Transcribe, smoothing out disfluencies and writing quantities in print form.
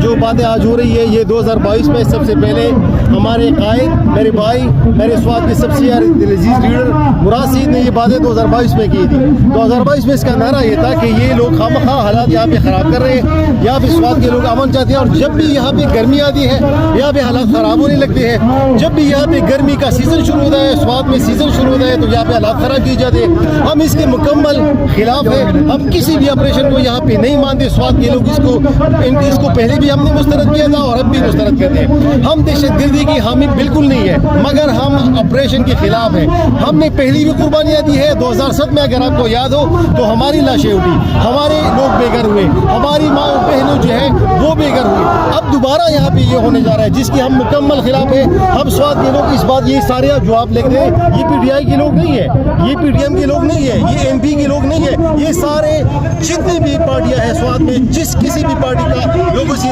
जो बातें आज हो रही है ये 2022 में सबसे पहले हमारे कायद, मेरे भाई, मेरे स्वाद के सबसे अजीज लीडर मुराद सईद ने ये बातें 2022 में की थी। 2022 में इसका नारा ये था कि ये लोग खामखा हालात यहाँ पे ख़राब कर रहे हैं, यहाँ पे स्वाद के लोग अमन चाहते हैं। और जब भी यहाँ पे गर्मी आती है यहाँ पे हालात ख़राब होने लगते हैं। जब भी यहाँ पे गर्मी का सीज़न शुरू होता है, स्वाद में सीज़न शुरू होता है, तो यहाँ पे हालात ख़राब किए जाते हैं। हम इसके मुकम्मल खिलाफ है। हम किसी भी ऑपरेशन को यहाँ पे नहीं मानते। स्वाद के लोग इसको पहले भी हमने मुस्तरद किया था और अब भी मुस्तरद करते हैं। हम दहशतगर्दी की हामी बिल्कुल नहीं है, मगर हम ऑपरेशन के खिलाफ है। हमने पहली भी कुर्बानियाँ दी है। 2007 में अगर आपको याद हो तो हमारी लाशें उठी, हमारे लोग बेघर हुए, हमारी माँ बहनों जो है वो बेघर हुई। अब दोबारा यहाँ पे ये होने जा रहा है जिसकी हम मुकम्मल खिलाफ है। हम स्वाद के लोग इस बात ये सारे जवाब लिख रहे हैं। ये PTI के लोग नहीं है, ये PTM के लोग नहीं है, ये MP के लोग नहीं है, ये सारे जितनी भी पार्टियां हैं स्वाद में, किसी भी पार्टी का लोगों से